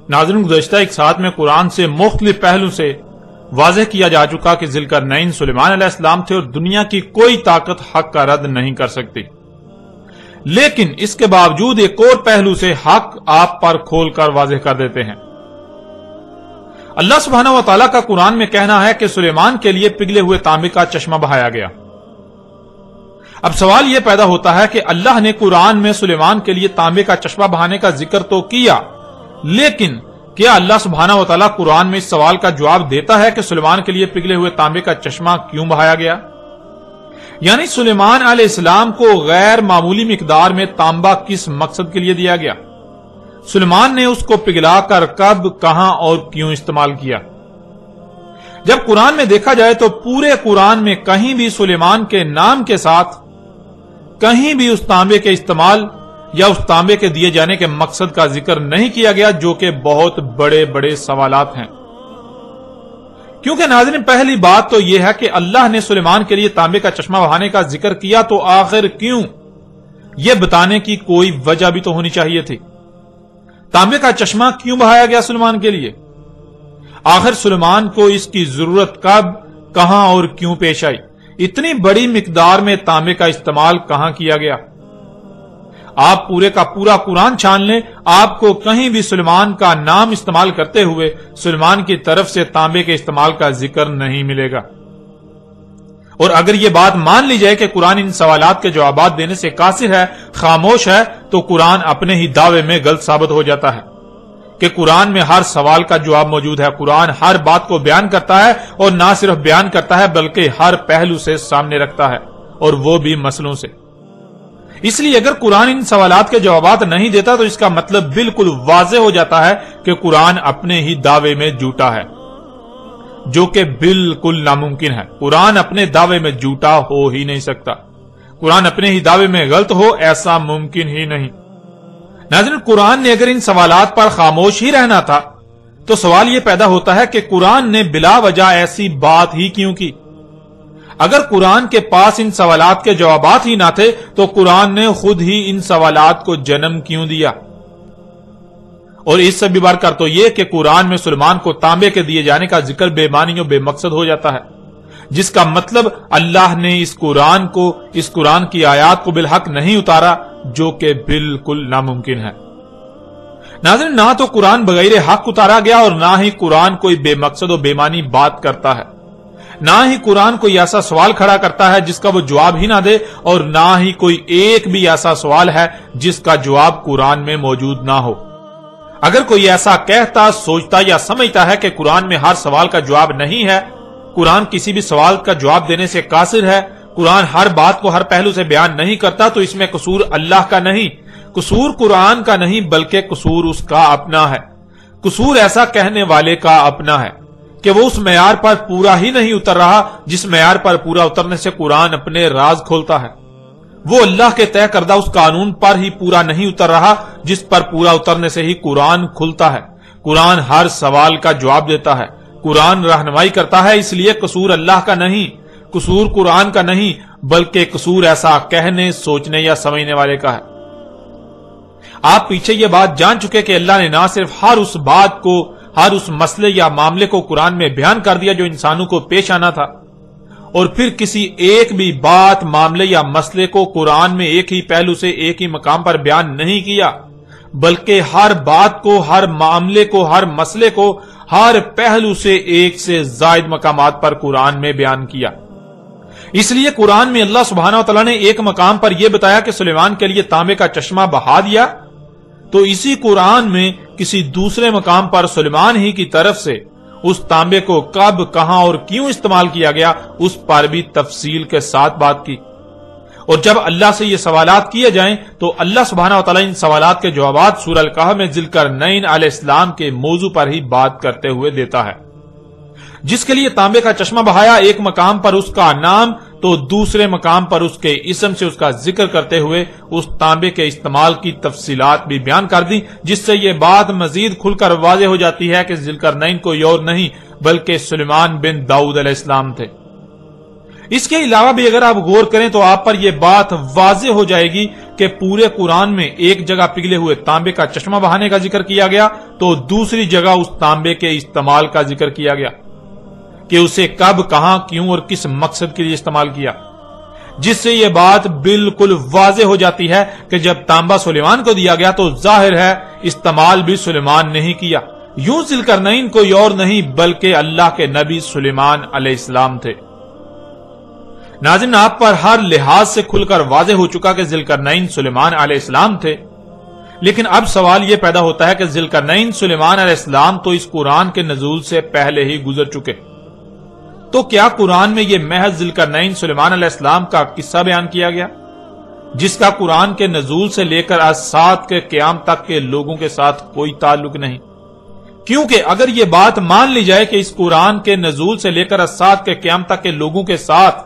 ناظرین، گزشتہ ایک ساتھ میں قرآن سے مختلف پہلو سے واضح کیا جا چکا کہ ذوالقرنین سلیمان علیہ السلام تھے اور دنیا کی کوئی طاقت حق کا رد نہیں کر سکتی، لیکن اس کے باوجود ایک اور پہلو سے حق آپ پر کھول کر واضح کر دیتے ہیں۔ اللہ سبحانہ و تعالیٰ کا قرآن میں کہنا ہے کہ سلیمان کے لیے پگھلے ہوئے تانبے کا چشمہ بہایا گیا۔ اب سوال یہ پیدا ہوتا ہے کہ اللہ نے قرآن میں سلیمان کے لیے تانبے کا چشمہ بہانے کا ذکر تو کیا، لیکن کیا اللہ سبحانہ و تعالیٰ قرآن میں اس سوال کا جواب دیتا ہے کہ سلیمان کے لیے پگھلے ہوئے تانبے کا چشمہ کیوں بہایا گیا؟ یعنی سلیمان علیہ السلام کو غیر معمولی مقدار میں تانبا کس مقصد کے لیے دیا گیا؟ سلیمان نے اس کو پگھلا کر کب، کہاں اور کیوں استعمال کیا؟ جب قرآن میں دیکھا جائے تو پورے قرآن میں کہیں بھی سلیمان کے نام کے ساتھ کہیں بھی اس تانبے کے استعمال یا اس تانبے کے دیے جانے کے مقصد کا ذکر نہیں کیا گیا، جو کہ بہت بڑے بڑے سوالات ہیں۔ کیونکہ ناظرین، پہلی بات تو یہ ہے کہ اللہ نے سلیمان کے لیے تانبے کا چشمہ بہانے کا ذکر کیا تو آخر کیوں، یہ بتانے کی کوئی وجہ بھی تو ہونی چاہیے تھی۔ تانبے کا چشمہ کیوں بہایا گیا سلیمان کے لیے؟ آخر سلیمان کو اس کی ضرورت کب، کہاں اور کیوں پیش آئی؟ اتنی بڑی مقدار میں تانبے کا استعمال کہاں کیا گیا؟ آپ پورے کا پورا قرآن چھان لیں، آپ کو کہیں بھی سلیمان کا نام استعمال کرتے ہوئے سلیمان کی طرف سے تانبے کے استعمال کا ذکر نہیں ملے گا۔ اور اگر یہ بات مان لی جائے کہ قرآن ان سوالات کے جوابات دینے سے قاصر ہے، خاموش ہے، تو قرآن اپنے ہی دعوے میں غلط ثابت ہو جاتا ہے کہ قرآن میں ہر سوال کا جواب موجود ہے۔ قرآن ہر بات کو بیان کرتا ہے، اور نہ صرف بیان کرتا ہے بلکہ ہر پہلو سے سامنے رکھتا ہے، اور وہ بھی مسئلوں سے۔ اس لیے اگر قرآن ان سوالات کے جوابات نہیں دیتا تو اس کا مطلب بالکل واضح ہو جاتا ہے کہ قرآن اپنے ہی دعوے میں جھوٹا ہے، جو کہ بالکل ناممکن ہے۔ قرآن اپنے دعوے میں جھوٹا ہو ہی نہیں سکتا، قرآن اپنے ہی دعوے میں غلط ہو ایسا ممکن ہی نہیں۔ ناظرین، قرآن نے اگر ان سوالات پر خاموش ہی رہنا تھا تو سوال یہ پیدا ہوتا ہے کہ قرآن نے بلا وجہ ایسی بات ہی کیوں کی؟ اگر قرآن کے پاس ان سوالات کے جوابات ہی نہ تھے تو قرآن نے خود ہی ان سوالات کو جنم کیوں دیا؟ اور اس سے بھی بڑھ کر تو یہ کہ قرآن میں سلیمان کو تانبے کے دیے جانے کا ذکر بے معنی و بے مقصد ہو جاتا ہے، جس کا مطلب اللہ نے اس قرآن کی آیات کو بالحق نہیں اتارا، جو کہ بالکل ناممکن ہے۔ ناظرین، نہ تو قرآن بغیر حق اتارا گیا اور نہ ہی قرآن کوئی بے مقصد و بے معنی بات کرتا ہے، نہ ہی قرآن کوئی ایسا سوال کھڑا کرتا ہے جس کا وہ جواب ہی نہ دے، اور نہ ہی کوئی ایک بھی ایسا سوال ہے جس کا جواب قرآن میں موجود نہ ہو۔ اگر کوئی ایسا کہتا، سوچتا یا سمجھتا ہے کہ قرآن میں ہر سوال کا جواب نہیں ہے، قرآن کسی بھی سوال کا جواب دینے سے قاصر ہے، قرآن ہر بات کو ہر پہلو سے بیان نہیں کرتا، تو اس میں قصور اللہ کا نہیں، قصور قرآن کا نہیں، بلکہ قصور اس کا اپنا ہے۔ قصور ایسا کہنے والے کا اپنا ہے کہ وہ اس معیار پر پورا ہی نہیں اتر رہا جس معیار پر پورا اترنے سے قرآن اپنے راز کھولتا ہے۔ وہ اللہ کے طے کردہ اس قانون پر ہی پورا نہیں اتر رہا جس پر پورا اترنے سے ہی قرآن کھلتا ہے۔ قرآن ہر سوال کا جواب دیتا ہے، قرآن رہنمائی کرتا ہے، اس لیے قصور اللہ کا نہیں، قصور قرآن کا نہیں، بلکہ قصور ایسا کہنے، سوچنے یا سمجھنے والے کا ہے۔ آپ پیچھے یہ بات جان چکے کہ اللہ نے نہ صرف ہر اس مسئلے یا معاملے کو قرآن میں بیان کر دیا جو انسانوں کو پیش آنا تھا، اور پھر کسی ایک بھی بات، معاملے یا مسئلے کو قرآن میں ایک ہی پہلو سے ایک ہی مقام پر بیان نہیں کیا، بلکہ ہر بات کو، ہر معاملے کو، ہر مسئلے کو ہر پہلو سے ایک سے زائد مقامات پر قرآن میں بیان کیا۔ اس لیے قرآن میں اللہ سبحانہ وتعالی نے ایک مقام پر یہ بتایا کہ سلیمان کے لیے تانبے کا چشمہ بہا دیا، تو اسی قرآن میں کسی دوسرے مقام پر سلیمان ہی کی طرف سے اس تانبے کو کب، کہاں اور کیوں استعمال کیا گیا، اس پر بھی تفصیل کے ساتھ بات کی۔ اور جب اللہ سے یہ سوالات کیے جائیں تو اللہ سبحانہ وتعالی ان سوالات کے جوابات سورہ الکہف میں ذوالقرنین علیہ السلام کے موضوع پر ہی بات کرتے ہوئے دیتا ہے۔ جس کے لیے تانبے کا چشمہ بہایا، ایک مقام پر اس کا نام تو دوسرے مقام پر اس کے اسم سے اس کا ذکر کرتے ہوئے اس تانبے کے استعمال کی تفصیلات بھی بیان کر دی، جس سے یہ بات مزید کھل کر واضح ہو جاتی ہے کہ ذوالقرنین کوئی اور نہیں بلکہ سلیمان بن داؤد علیہ السلام تھے۔ اس کے علاوہ بھی اگر آپ غور کریں تو آپ پر یہ بات واضح ہو جائے گی کہ پورے قرآن میں ایک جگہ پگھلے ہوئے تانبے کا چشمہ بہانے کا ذکر کیا گیا تو دوسری جگہ اس تانبے کے استعمال کا ذکر کیا گیا کہ اسے کب، کہاں، کیوں اور کس مقصد کے لیے استعمال کیا، جس سے یہ بات بالکل واضح ہو جاتی ہے کہ جب تانبا سلیمان کو دیا گیا تو ظاہر ہے استعمال بھی سلیمان نے ہی کیا، یوں ذوالقرنین کوئی اور نہیں بلکہ اللہ کے نبی سلیمان علیہ السلام تھے۔ ناظرین، آپ پر ہر لحاظ سے کھل کر واضح ہو چکا کہ ذوالقرنین سلیمان علیہ السلام تھے، لیکن اب سوال یہ پیدا ہوتا ہے کہ ذوالقرنین سلیمان علیہ السلام تو اس قرآن کے نزول سے پہلے ہی گزر چکے، تو کیا قرآن میں یہ محض ذوالقرنین سلیمان علیہ السلام کا قصہ بیان کیا گیا جس کا قرآن کے نزول سے لے کر آج سات کے قیام تک کے لوگوں کے ساتھ کوئی تعلق نہیں؟ کیونکہ اگر یہ بات مان لی جائے کہ اس قرآن کے نزول سے لے کر آج سات کے قیام تک کے لوگوں کے ساتھ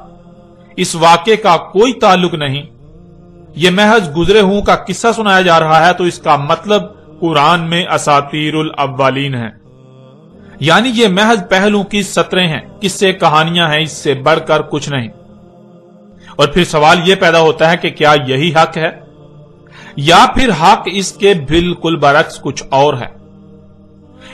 اس واقعے کا کوئی تعلق نہیں، یہ محض گزرے ہوں کا قصہ سنایا جا رہا ہے، تو اس کا مطلب قرآن میں اساطیر الاولین ہے، یعنی یہ محض پہلوں کی سطریں ہیں، قصے کہانیاں ہیں، اس سے بڑھ کر کچھ نہیں۔ اور پھر سوال یہ پیدا ہوتا ہے کہ کیا یہی حق ہے یا پھر حق اس کے بالکل برعکس کچھ اور ہے؟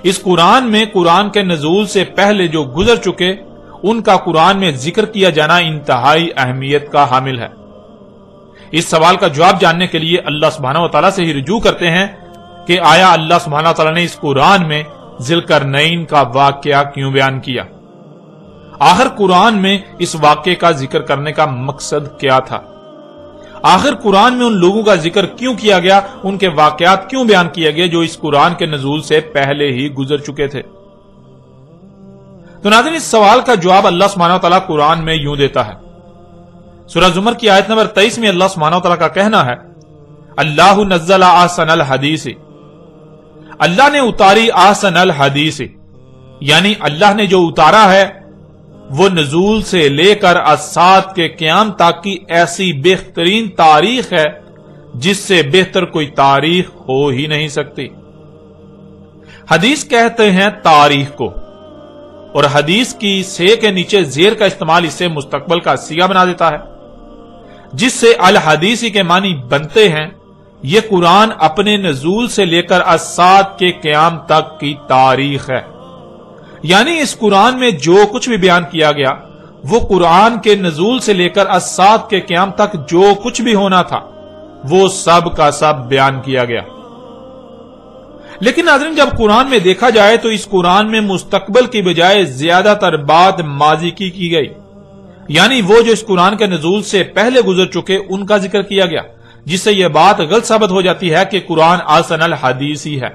اس قرآن میں قرآن کے نزول سے پہلے جو گزر چکے ان کا قرآن میں ذکر کیا جانا انتہائی اہمیت کا حامل ہے۔ اس سوال کا جواب جاننے کے لیے اللہ سبحانہ و تعالیٰ سے ہی رجوع کرتے ہیں کہ آیا اللہ سبحانہ و تعالیٰ نے اس قرآن میں ذوالقرنین کا واقعہ کیوں بیان کیا؟ آخر قرآن میں اس واقعے کا ذکر کرنے کا مقصد کیا تھا؟ آخر قرآن میں ان لوگوں کا ذکر کیوں کیا گیا، ان کے واقعات کیوں بیان کیے گئے جو اس قرآن کے نزول سے پہلے ہی گزر چکے تھے؟ تو ناظرین، اس سوال کا جواب اللہ سبحانہ و تعالیٰ قرآن میں یوں دیتا ہے۔ سورہ زمر کی آیت نمبر 23 میں اللہ سبحانہ و تعالیٰ کا کہنا ہے، اللہ نزل احسن الحدیث، اللہ نے اتاری احسن الحدیث، یعنی اللہ نے جو اتارا ہے وہ نزول سے لے کر سات کے قیام تک کی ایسی بہترین تاریخ ہے جس سے بہتر کوئی تاریخ ہو ہی نہیں سکتی۔ حدیث کہتے ہیں تاریخ کو، اور حدیث کی سے کے نیچے زیر کا استعمال اسے مستقبل کا صیغہ بنا دیتا ہے، جس سے الحدیثی کے معنی بنتے ہیں یہ قرآن اپنے نزول سے لے کر سات کے قیام تک کی تاریخ ہے، یعنی اس قرآن میں جو کچھ بھی بیان کیا گیا وہ قرآن کے نزول سے لے کر سات کے قیام تک جو کچھ بھی ہونا تھا وہ سب کا سب بیان کیا گیا۔ لیکن ناظرین، جب قرآن میں دیکھا جائے تو اس قرآن میں مستقبل کی بجائے زیادہ تر بات ماضی کی گئی، یعنی وہ جو اس قرآن کے نزول سے پہلے گزر چکے ان کا ذکر کیا گیا، جس سے یہ بات غلط ثابت ہو جاتی ہے کہ قرآن احسن الحدیث ہی ہے،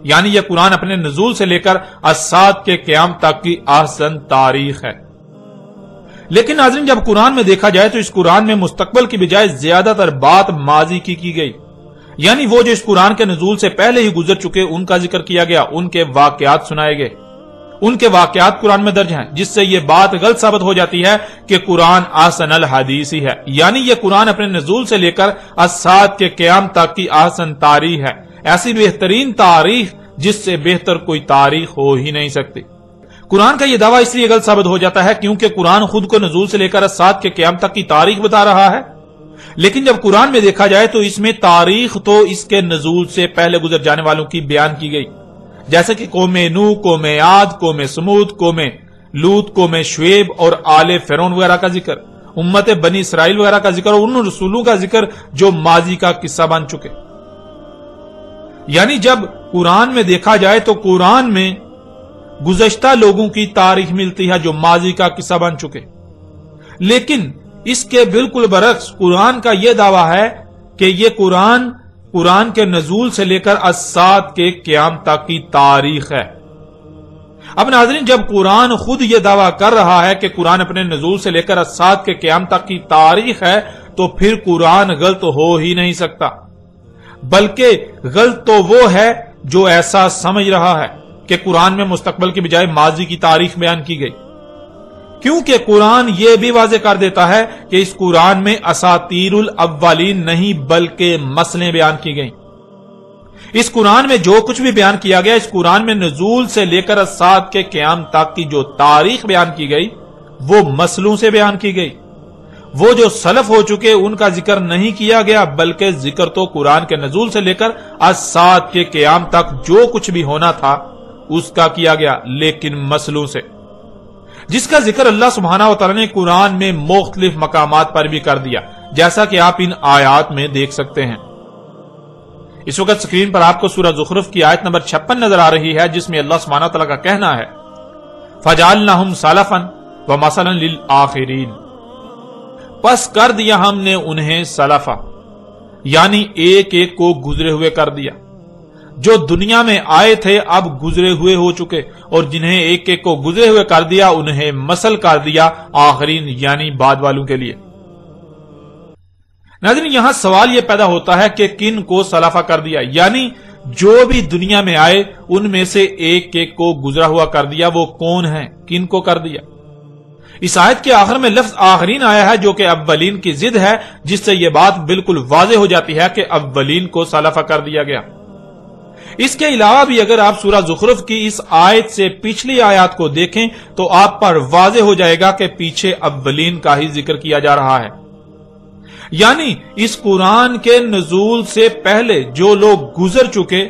یعنی یہ قرآن اپنے نزول سے لے کر سات کے قیام تک کی احسن تاریخ ہے۔ لیکن ناظرین، جب قرآن میں دیکھا جائے تو اس قرآن میں مستقبل کی بجائے زیادہ تر بات ماضی کی گئی، یعنی وہ جو اس قرآن کے نزول سے پہلے ہی گزر چکے ان کا ذکر کیا گیا، ان کے واقعات سنائے گئے، ان کے واقعات قرآن میں درج ہیں، جس سے یہ بات غلط ثابت ہو جاتی ہے کہ قرآن احسن الحدیث ہی ہے، یعنی یہ قرآن اپنے نزول سے لے کر سات کے قیام تک کی احسن تاریخ ہے، ایسی بہترین تاریخ جس سے بہتر کوئی تاریخ ہو ہی نہیں سکتی۔ قرآن کا یہ دعویٰ اس لیے غلط ثابت ہو جاتا ہے کیونکہ قرآن خود کو نزول سے لے کر سات کے قیام تک کی تاریخ بتا رہا ہے، لیکن جب قرآن میں دیکھا جائے تو اس میں تاریخ تو اس کے نزول سے پہلے گزر جانے والوں کی بیان کی گئی، جیسے کہ قوم نوح، قوم عاد، قوم سمود، قوم لوط، قوم شعیب اور آل فرعون وغیرہ کا ذکر، امت بنی اسرائیل وغیرہ کا ذکر اور ان رسولوں کا ذکر جو ماضی کا قصہ بن چکے۔ یعنی جب قرآن میں دیکھا جائے تو قرآن میں گزشتہ لوگوں کی تاریخ ملتی ہے جو ماضی کا قصہ بن چکے، لیکن اس کے بالکل برعکس قرآن کا یہ دعویٰ ہے کہ یہ قرآن کے نزول سے لے کر سات کے قیام تک کی تاریخ ہے۔ اب ناظرین، جب قرآن خود یہ دعویٰ کر رہا ہے کہ قرآن اپنے نزول سے لے کر سات کے قیام تک کی تاریخ ہے تو پھر قرآن غلط ہو ہی نہیں سکتا، بلکہ غلط تو وہ ہے جو ایسا سمجھ رہا ہے کہ قرآن میں مستقبل کی بجائے ماضی کی تاریخ بیان کی گئی، کیونکہ قرآن یہ بھی واضح کر دیتا ہے کہ اس قرآن میں اساطیر الاولین نہیں بلکہ مسئلیں بیان کی گئیں۔ اس قرآن میں جو کچھ بھی بیان کیا گیا، اس قرآن میں نزول سے لے کر سات کے قیام تک کی جو تاریخ بیان کی گئی وہ مسلوں سے بیان کی گئی۔ وہ جو سلف ہو چکے ان کا ذکر نہیں کیا گیا، بلکہ ذکر تو قرآن کے نزول سے لے کر الساعۃ کے قیام تک جو کچھ بھی ہونا تھا اس کا کیا گیا، لیکن مسلوں سے، جس کا ذکر اللہ سبحانہ و تعالی نے قرآن میں مختلف مقامات پر بھی کر دیا، جیسا کہ آپ ان آیات میں دیکھ سکتے ہیں۔ اس وقت سکرین پر آپ کو سورہ زخرف کی آیت نمبر 56 نظر آ رہی ہے، جس میں اللہ سبحانہ و تعالی کا کہنا ہے فَجَعَلْنَاهُمْ سَلَفًا وَمَثَلًا لِلْآخِرِينَ، پس کر دیا ہم نے انہیں سلفا، یعنی ایک ایک کو گزرے ہوئے کر دیا، جو دنیا میں آئے تھے اب گزرے ہوئے ہو چکے، اور جنہیں ایک ایک کو گزرے ہوئے کر دیا انہیں مثل کر دیا آخرین، یعنی بعد والوں کے لیے۔ ناظرین، یہاں سوال یہ پیدا ہوتا ہے کہ کن کو سلفا کر دیا، یعنی جو بھی دنیا میں آئے ان میں سے ایک ایک کو گزرا ہوا کر دیا، وہ کون ہے، کن کو کر دیا؟ اس آیت کے آخر میں لفظ آخرین آیا ہے، جو کہ اولین کی ضد ہے، جس سے یہ بات بالکل واضح ہو جاتی ہے کہ اولین کو سلفا کر دیا گیا۔ اس کے علاوہ بھی اگر آپ سورہ زخرف کی اس آیت سے پچھلی آیات کو دیکھیں تو آپ پر واضح ہو جائے گا کہ پیچھے اولین کا ہی ذکر کیا جا رہا ہے، یعنی اس قرآن کے نزول سے پہلے جو لوگ گزر چکے،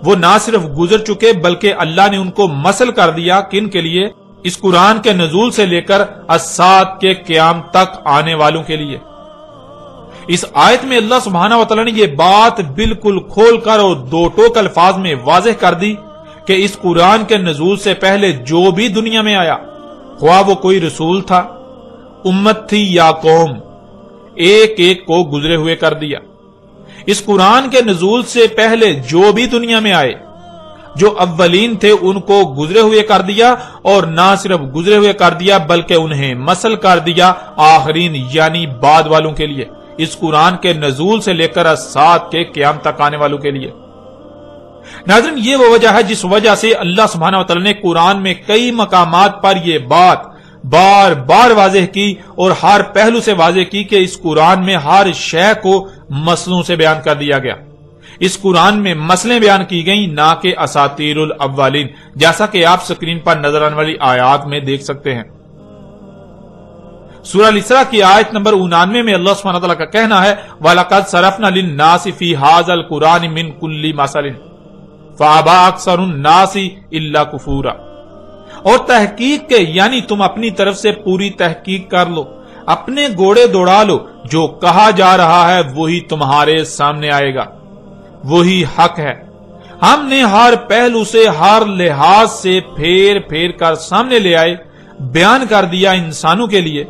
وہ نہ صرف گزر چکے بلکہ اللہ نے ان کو مثل کر دیا، کن کے لیے؟ اس قرآن کے نزول سے لے کر الساعۃ کے قیام تک آنے والوں کے لیے۔ اس آیت میں اللہ سبحانہ و تعالی نے یہ بات بالکل کھول کر اور دو ٹوک الفاظ میں واضح کر دی کہ اس قرآن کے نزول سے پہلے جو بھی دنیا میں آیا، خواہ وہ کوئی رسول تھا، امت تھی یا قوم، ایک ایک کو گزرے ہوئے کر دیا۔ اس قرآن کے نزول سے پہلے جو بھی دنیا میں آئے، جو اولین تھے ان کو گزرے ہوئے کر دیا، اور نہ صرف گزرے ہوئے کر دیا بلکہ انہیں مثل کر دیا آخرین، یعنی بعد والوں کے لیے، اس قرآن کے نزول سے لے کر الساعۃ کے قیام تک آنے والوں کے لیے۔ ناظرین، یہ وہ وجہ ہے جس وجہ سے اللہ سبحانہ و تعالی نے قرآن میں کئی مقامات پر یہ بات بار بار واضح کی اور ہر پہلو سے واضح کی کہ اس قرآن میں ہر شے کو مسلوں سے بیان کر دیا گیا۔ اس قرآن میں مسئلیں بیان کی گئیں، نہ کہ اساطیر الاولین، جیسا کہ آپ سکرین پر نظر آنے والی آیات میں دیکھ سکتے ہیں۔ سورہ الاسراء کی آیت نمبر 99 میں اللہ سبحانہ وتعالی کا کہنا ہے وَلَقَدْ صَرَفْنَا لِلنَّاسِ فِي هَذَا الْقُرْآنِ مِنْ كُلِّ مَثَلٍ فَأَبَىٰ أَكْثَرُ النَّاسِ إِلَّا كُفُورًا، اور تحقیق کے، یعنی تم اپنی طرف سے پوری تحقیق کر لو، اپنے گھوڑے دوڑا لو، جو کہا جا رہا ہے وہی تمہارے سامنے آئے گا، وہی حق ہے۔ ہم نے ہر پہلو سے، ہر لحاظ سے پھیر پھیر کر سامنے لے آئے، بیان کر دیا انسانوں کے لیے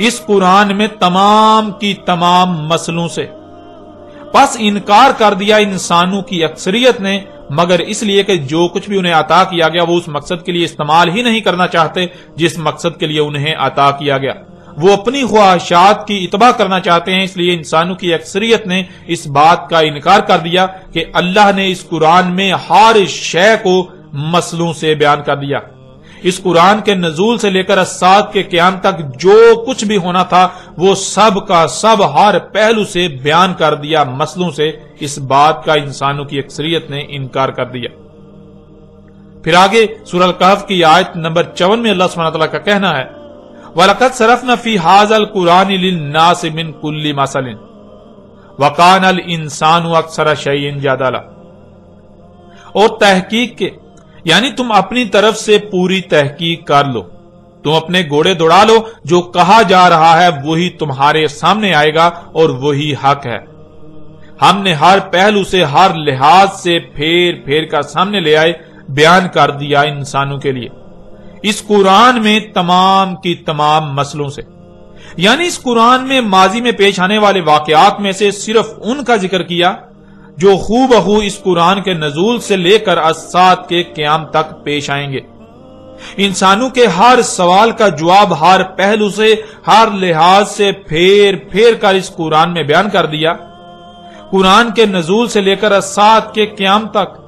اس قرآن میں تمام کی تمام مسئلوں سے۔ پس انکار کر دیا انسانوں کی اکثریت نے، مگر اس لیے کہ جو کچھ بھی انہیں عطا کیا گیا وہ اس مقصد کے لیے استعمال ہی نہیں کرنا چاہتے جس مقصد کے لیے انہیں عطا کیا گیا، وہ اپنی خواہشات کی اتباع کرنا چاہتے ہیں۔ اس لیے انسانوں کی اکثریت نے اس بات کا انکار کر دیا کہ اللہ نے اس قرآن میں ہر شے کو مسئلوں سے بیان کر دیا۔ اس قرآن کے نزول سے لے کر الساعۃ کے قیام تک جو کچھ بھی ہونا تھا وہ سب کا سب ہر پہلو سے بیان کر دیا مسئلوں سے۔ اس بات کا انسانوں کی اکثریت نے انکار کر دیا۔ پھر آگے سورہ الکہف کی آیت نمبر 54 میں اللہ سبحانہ وتعالی کا کہنا ہے وَلَقَدْ صَرَفْنَا فِي هَذَا الْقُرْآنِ لِلنَّاسِ مِنْ كُلِّ مَثَلٍ وَكَانَ الْإِنسَانُ أَكْثَرَ شَيْءٍ جَدَلًا، اور تحقیق کے، یعنی تم اپنی طرف سے پوری تحقیق کر لو، تم اپنے گھوڑے دوڑا لو، جو کہا جا رہا ہے وہی تمہارے سامنے آئے گا اور وہی حق ہے۔ ہم نے ہر پہلو سے، ہر لحاظ سے پھیر پھیر کر سامنے لے آئے، بیان کر دیا انسانوں کے لیے اس قرآن میں تمام کی تمام مسئلوں سے، یعنی اس قرآن میں ماضی میں پیش آنے والے واقعات میں سے صرف ان کا ذکر کیا جو خو بخو اس قرآن کے نزول سے لے کر الساعۃ کے قیام تک پیش آئیں گے۔ انسانوں کے ہر سوال کا جواب ہر پہلو سے، ہر لحاظ سے پھیر پھیر کر اس قرآن میں بیان کر دیا۔ قرآن کے نزول سے لے کر الساعۃ کے قیام تک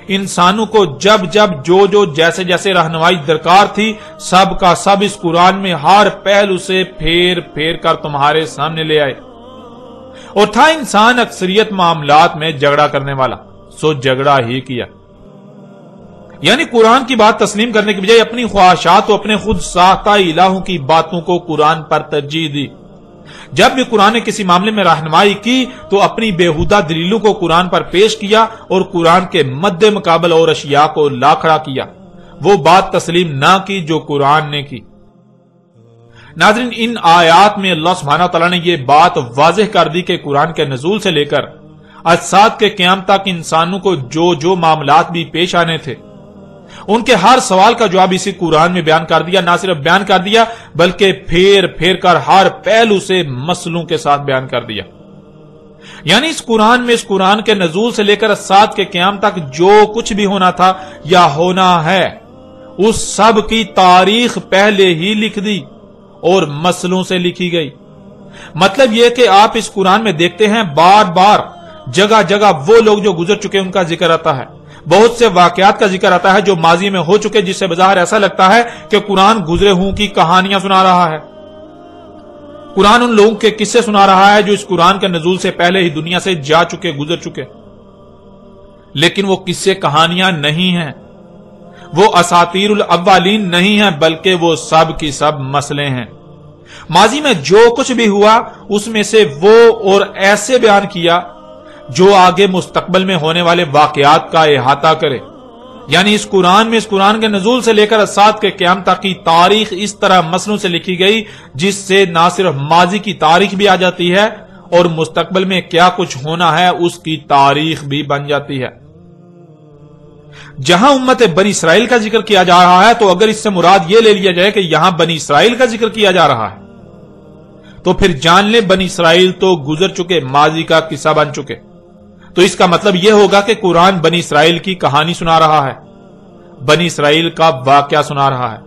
انسانوں کو جب جب جو جیسے جیسے رہنمائی درکار تھی، سب کا سب اس قرآن میں ہر پہلو سے پھیر پھیر کر تمہارے سامنے لے آئے۔ اور تھا انسان اکثریت معاملات میں جھگڑا کرنے والا، سو جھگڑا ہی کیا۔ یعنی قرآن کی بات تسلیم کرنے کی بجائے اپنی خواہشات و اپنے خود ساختہ الہوں کی باتوں کو قرآن پر ترجیح دی۔ جب بھی قرآن نے کسی معاملے میں رہنمائی کی تو اپنی بےہودہ دلیلوں کو قرآن پر پیش کیا اور قرآن کے مد مقابل اور اشیاء کو لا کھڑا کیا، وہ بات تسلیم نہ کی جو قرآن نے کی۔ ناظرین، ان آیات میں اللہ سبحانہ تعالیٰ نے یہ بات واضح کر دی کہ قرآن کے نزول سے لے کر اجساد کے قیام تک انسانوں کو جو معاملات بھی پیش آنے تھے، ان کے ہر سوال کا جواب اسی قرآن میں بیان کر دیا۔ نہ صرف بیان کر دیا بلکہ پھیر پھیر کر ہر پہلو سے مسئلوں کے ساتھ بیان کر دیا۔ یعنی اس قرآن کے نزول سے لے کر اجساد کے قیام تک جو کچھ بھی ہونا تھا یا ہونا ہے، اس سب کی تاریخ پہلے ہی لکھ دی اور مسئلوں سے لکھی گئی۔ مطلب یہ کہ آپ اس قرآن میں دیکھتے ہیں بار بار جگہ جگہ وہ لوگ جو گزر چکے ان کا ذکر آتا ہے، بہت سے واقعات کا ذکر آتا ہے جو ماضی میں ہو چکے، جس سے بظاہر ایسا لگتا ہے کہ قرآن گزرے ہوں کی کہانیاں سنا رہا ہے۔ قرآن ان لوگوں کے قصے سنا رہا ہے جو اس قرآن کے نزول سے پہلے ہی دنیا سے جا چکے، گزر چکے۔ لیکن وہ قصے کہانیاں نہیں ہیں، وہ اساطیر الاولین نہیں ہیں، بلکہ وہ سب کی سب مسئلے ہیں۔ ماضی میں جو کچھ بھی ہوا اس میں سے وہ اور ایسے بیان کیا جو آگے مستقبل میں ہونے والے واقعات کا احاطہ کرے۔ یعنی اس قرآن کے نزول سے لے کر اجساد کے قیام تک کی تاریخ اس طرح مسئلوں سے لکھی گئی جس سے نہ صرف ماضی کی تاریخ بھی آ جاتی ہے اور مستقبل میں کیا کچھ ہونا ہے اس کی تاریخ بھی بن جاتی ہے۔ جہاں امت بنی اسرائیل کا ذکر کیا جا رہا ہے تو اگر اس سے مراد یہ لے لیا جائے کہ یہاں بنی اسرائیل کا ذکر کیا جا رہا ہے تو پھر جان لیں بنی اسرائیل تو گزر چکے، ماضی کا قصہ بن چکے۔ تو اس کا مطلب یہ ہوگا کہ قرآن بنی اسرائیل کی کہانی سنا رہا ہے، بنی اسرائیل کا واقعہ سنا رہا ہے۔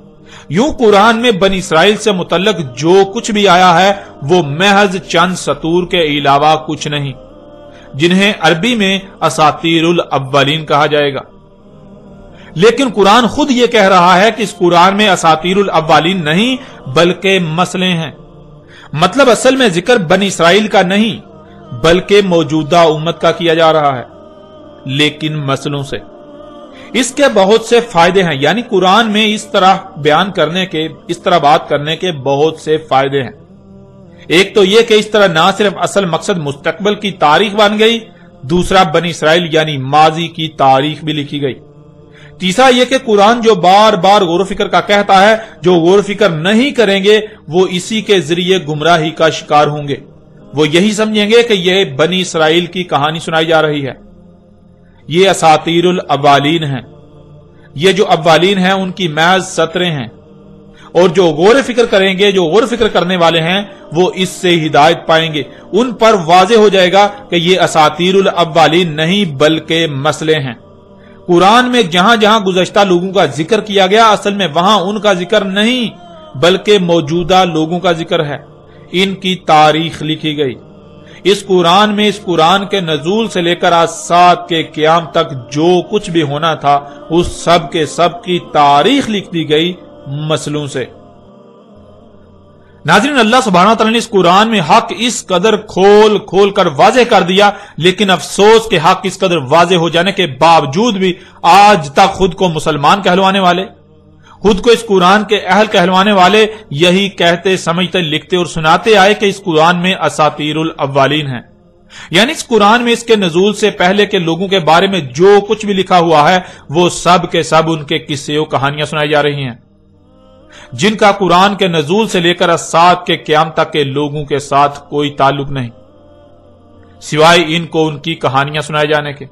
یوں قرآن میں بنی اسرائیل سے متعلق جو کچھ بھی آیا ہے وہ محض چند سطور کے علاوہ کچھ نہیں، جنہیں عربی میں اساطیر الاولین کہا جائے گا۔ لیکن قرآن خود یہ کہہ رہا ہے کہ اس قرآن میں اساطیر الاولین نہیں بلکہ مسئلے ہیں۔ مطلب اصل میں ذکر بنی اسرائیل کا نہیں بلکہ موجودہ امت کا کیا جا رہا ہے، لیکن مسئلوں سے۔ اس کے بہت سے فائدے ہیں، یعنی قرآن میں اس طرح بیان کرنے کے، اس طرح بات کرنے کے بہت سے فائدے ہیں۔ ایک تو یہ کہ اس طرح نہ صرف اصل مقصد مستقبل کی تاریخ بن گئی، دوسرا بنی اسرائیل یعنی ماضی کی تاریخ بھی لکھی گئی۔ تیسرا یہ کہ قرآن جو بار بار غور و فکر کا کہتا ہے، جو غور و فکر نہیں کریں گے وہ اسی کے ذریعے گمراہی کا شکار ہوں گے۔ وہ یہی سمجھیں گے کہ یہ بنی اسرائیل کی کہانی سنائی جا رہی ہے، یہ اساطیر الاولین ہیں، یہ جو اولین ہیں ان کی محض سطریں ہیں، اور جو غور و فکر کریں گے، جو غور و فکر کرنے والے ہیں وہ اس سے ہدایت پائیں گے، ان پر واضح ہو جائے گا کہ یہ اساطیر الاولین نہیں بلکہ مسئلے ہیں۔ قرآن میں جہاں جہاں گزشتہ لوگوں کا ذکر کیا گیا اصل میں وہاں ان کا ذکر نہیں بلکہ موجودہ لوگوں کا ذکر ہے، ان کی تاریخ لکھی گئی۔ اس قرآن میں اس قرآن کے نزول سے لے کر اجساد کے قیام تک جو کچھ بھی ہونا تھا اس سب کے سب کی تاریخ لکھ دی گئی مسئلوں سے۔ ناظرین، اللہ سبحانہ تعالیٰ نے اس قرآن میں حق اس قدر کھول کھول کر واضح کر دیا، لیکن افسوس کہ حق اس قدر واضح ہو جانے کے باوجود بھی آج تک خود کو مسلمان کہلوانے والے، خود کو اس قرآن کے اہل کہلوانے والے یہی کہتے سمجھتے لکھتے اور سناتے آئے کہ اس قرآن میں اساطیر الاولین ہیں، یعنی اس قرآن میں اس کے نزول سے پہلے کے لوگوں کے بارے میں جو کچھ بھی لکھا ہوا ہے وہ سب کے سب ان کے قصے و کہانیاں سنائی جا رہی ہیں، جن کا قرآن کے نزول سے لے کر اجساد کے قیام تک کے لوگوں کے ساتھ کوئی تعلق نہیں سوائے ان کو ان کی کہانیاں سنائے جانے کے۔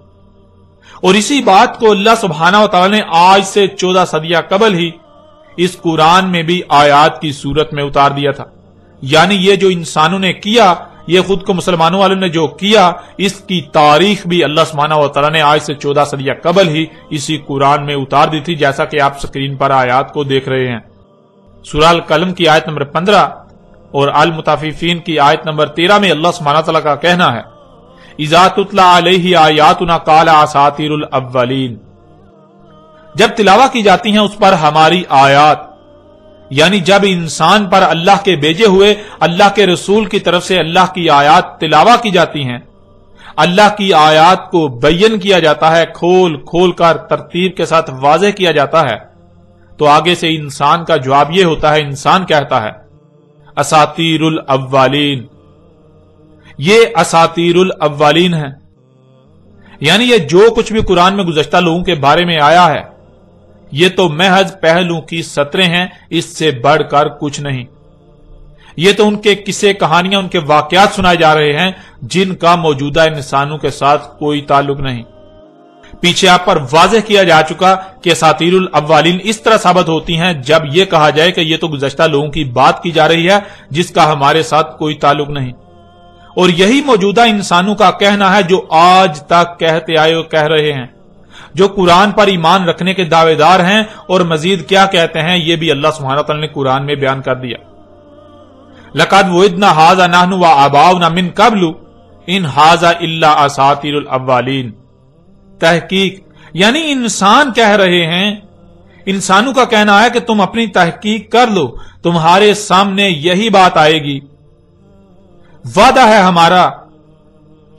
اور اسی بات کو اللہ سبحانہ و تعالی نے آج سے 14 صدیاں قبل ہی اس قرآن میں بھی آیات کی صورت میں اتار دیا تھا، یعنی یہ جو انسانوں نے کیا، یہ خود کو مسلمانوں والوں نے جو کیا، اس کی تاریخ بھی اللہ سبحانہ و تعالی نے آج سے 14 صدیاں قبل ہی اسی قرآن میں اتار دی تھی، جیسا کہ آپ سکرین پر آیات کو دیکھ رہے ہیں۔ سورہ القلم کی آیت نمبر 15 اور المطففین کی آیت نمبر 13 میں اللہ سبحانہ تعالیٰ کا کہنا ہے اذا تتلی علیہ آیاتنا قال اساطیر الاولین، جب تلاوت کی جاتی ہیں اس پر ہماری آیات، یعنی جب انسان پر اللہ کے بھیجے ہوئے اللہ کے رسول کی طرف سے اللہ کی آیات تلاوت کی جاتی ہیں، اللہ کی آیات کو بیان کیا جاتا ہے، کھول کھول کر ترتیب کے ساتھ واضح کیا جاتا ہے، تو آگے سے انسان کا جواب یہ ہوتا ہے، انسان کہتا ہے اساطیر الاولین، یہ اساطیر الاولین ہے، یعنی یہ جو کچھ بھی قرآن میں گزشتہ لوگوں کے بارے میں آیا ہے یہ تو محض پہلو کی سطریں ہیں، اس سے بڑھ کر کچھ نہیں۔ یہ تو ان کے قصے کہانیاں، ان کے واقعات سنائے جا رہے ہیں جن کا موجودہ انسانوں کے ساتھ کوئی تعلق نہیں۔ پیچھے آپ پر واضح کیا جا چکا کہ اساطیر الاولین اس طرح ثابت ہوتی ہیں جب یہ کہا جائے کہ یہ تو گزشتہ لوگوں کی بات کی جا رہی ہے جس کا ہمارے ساتھ کوئی تعلق نہیں، اور یہی موجودہ انسانوں کا کہنا ہے جو آج تک کہتے آئے اور کہہ رہے ہیں، جو قرآن پر ایمان رکھنے کے دعوے دار ہیں، اور مزید کیا کہتے ہیں یہ بھی اللہ سبحانہ وتعالی نے قرآن میں بیان کر دیا۔ لَقَدْ وُعِدْنَا هَٰذَا نَحْنُ وَآبَاؤُنَا مِن قَبْلُ إِنْ هَٰذَا إِلَّا أَسَاطِيرُ الْأَوَّلِينَ۔ تحقیق یعنی انسان کہہ رہے ہیں، انسانوں کا کہنا ہے کہ تم اپنی تحقیق کر لو، تمہارے سامنے یہی بات آئے گی، وعدہ ہے ہمارا،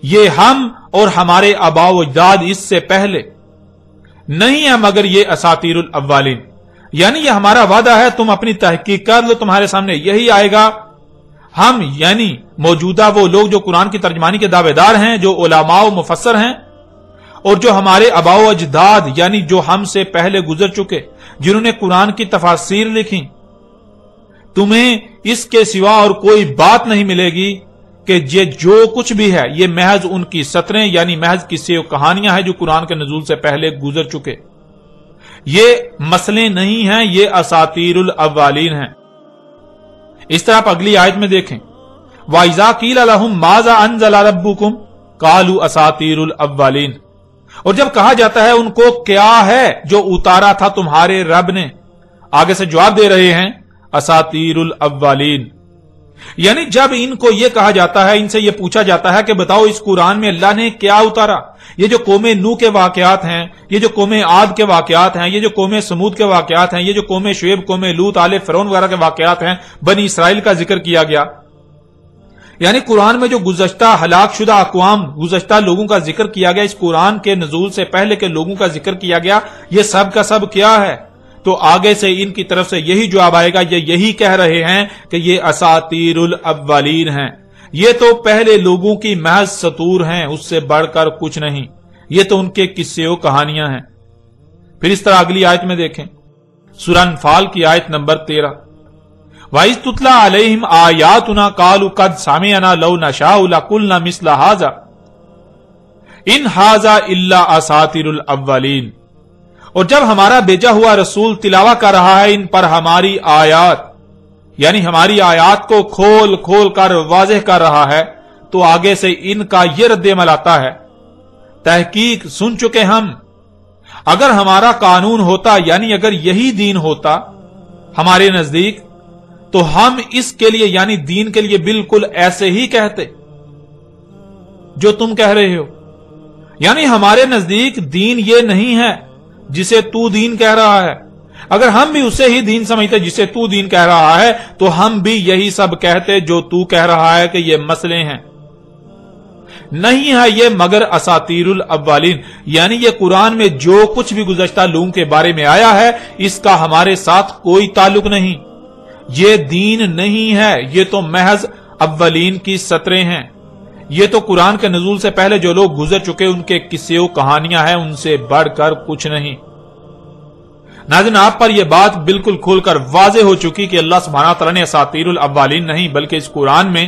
یہ ہم اور ہمارے آباء و اجداد اس سے پہلے نہیں ہے مگر یہ اساطیر الاولین، یعنی یہ ہمارا وعدہ ہے، تم اپنی تحقیق کر لو، تمہارے سامنے یہی آئے گا۔ ہم یعنی موجودہ وہ لوگ جو قرآن کی ترجمانی کے دعوے دار ہیں، جو علماء و مفسر ہیں، اور جو ہمارے آباء و اجداد یعنی جو ہم سے پہلے گزر چکے، جنہوں نے قرآن کی تفاسیر لکھی، تمہیں اس کے سوا اور کوئی بات نہیں ملے گی کہ یہ جو کچھ بھی ہے یہ محض ان کی سطریں یعنی محض قصے و کہانیاں ہیں جو قرآن کے نزول سے پہلے گزر چکے، یہ مسئلے نہیں ہیں، یہ اساطیر الاولین ہیں۔ اس طرح آپ اگلی آیت میں دیکھیں، وَإِذَا قِيلَ لَهُم مَاذَا أَنزَلَ رَبُّكُمْ قَالُوا أَسَاطِيرُ الْأَوَّلِينَ، اور جب کہا جاتا ہے ان کو کیا ہے جو اتارا تھا تمہارے رب نے، آگے سے جواب دے رہے ہیں اساطیر الاولین، یعنی جب ان کو یہ کہا جاتا ہے، ان سے یہ پوچھا جاتا ہے کہ بتاؤ اس قرآن میں اللہ نے کیا اتارا، یہ جو قوم نوح کے واقعات ہیں، یہ جو قوم عاد کے واقعات ہیں، یہ جو قوم سمود کے واقعات ہیں، یہ جو قوم شعیب، قوم لوط، آل فرعون وغیرہ کے واقعات ہیں، بنی اسرائیل کا ذکر کیا گیا، یعنی قرآن میں جو گزشتہ ہلاک شدہ اقوام، گزشتہ لوگوں کا ذکر کیا گیا، اس قرآن کے نزول سے پہلے کے لوگوں کا ذکر کیا گیا، یہ سب کا سب کیا ہے؟ تو آگے سے ان کی طرف سے یہی جواب آئے گا، یہ یہی کہہ رہے ہیں کہ یہ اساطیر الاولین ہیں، یہ تو پہلے لوگوں کی محض سطور ہیں، اس سے بڑھ کر کچھ نہیں، یہ تو ان کے قصے و کہانیاں ہیں۔ پھر اس طرح اگلی آیت میں دیکھیں، سورہ انفال کی آیت نمبر 13، وَإِذْ تُتْلَىٰ عَلَيْهِمْ آيَاتُنَا قَالُوا قَدْ سَمِعْنَا لَوْ نَشَاءُ لَقُلْنَا مِثْلَ هَٰذَا إِنْ هَٰذَا إِلَّا أَسَاطِيرُ الْأَوَّلِينَ، اور جب ہمارا بھیجا ہوا رسول تلاوت کر رہا ہے ان پر ہماری آیات، یعنی ہماری آیات کو کھول کھول کر واضح کر رہا ہے، تو آگے سے ان کا یہ رد عمل آتا ہے، تحقیق سن چکے ہم، اگر ہمارا قانون ہوتا یعنی اگر یہی دین ہوتا ہمارے نزدیک تو ہم اس کے لیے یعنی دین کے لیے بالکل ایسے ہی کہتے جو تم کہہ رہے ہو، یعنی ہمارے نزدیک دین یہ نہیں ہے جسے تو دین کہہ رہا ہے، اگر ہم بھی اسے ہی دین سمجھتے جسے تو دین کہہ رہا ہے تو ہم بھی یہی سب کہتے جو تو کہہ رہا ہے کہ یہ مسئلے ہیں، نہیں ہے یہ مگر اساطیر الاولین، یعنی یہ قرآن میں جو کچھ بھی گزشتہ لوگوں کے بارے میں آیا ہے اس کا ہمارے ساتھ کوئی تعلق نہیں، یہ دین نہیں ہے، یہ تو محض اولین کی سطریں ہیں، یہ تو قرآن کے نزول سے پہلے جو لوگ گزر چکے ان کے قصے و کہانیاں ہیں، ان سے بڑھ کر کچھ نہیں۔ ناظرین، آپ پر یہ بات بالکل کھول کر واضح ہو چکی کہ اللہ سبحانہ تعالیٰ نے اساطیر الاولین نہیں بلکہ اس قرآن میں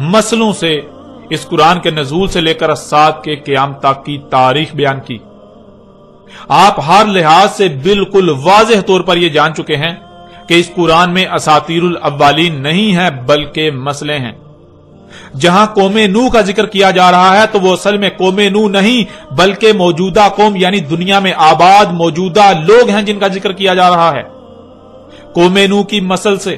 مسلوں سے، اس قرآن کے نزول سے لے کر الساعۃ کے قیام تک کی تاریخ بیان کی۔ آپ ہر لحاظ سے بالکل واضح طور پر یہ جان چکے ہیں کہ اس قرآن میں اساطیر الاولین نہیں ہے بلکہ مسئلے ہیں۔ جہاں قوم نوح کا ذکر کیا جا رہا ہے تو وہ اصل میں قوم نوح نہیں بلکہ موجودہ قوم یعنی دنیا میں آباد موجودہ لوگ ہیں جن کا ذکر کیا جا رہا ہے قوم نوح کی مسل سے،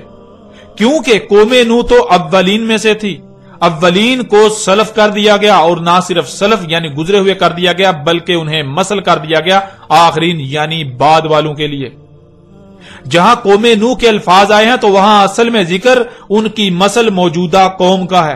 کیونکہ قوم نوح تو اولین میں سے تھی، اولین کو سلف کر دیا گیا، اور نہ صرف سلف یعنی گزرے ہوئے کر دیا گیا بلکہ انہیں مسل کر دیا گیا آخرین یعنی بعد والوں کے لیے۔ جہاں قوم نوح کے الفاظ آئے ہیں تو وہاں اصل میں ذکر ان کی مسل موجودہ قوم کا ہے،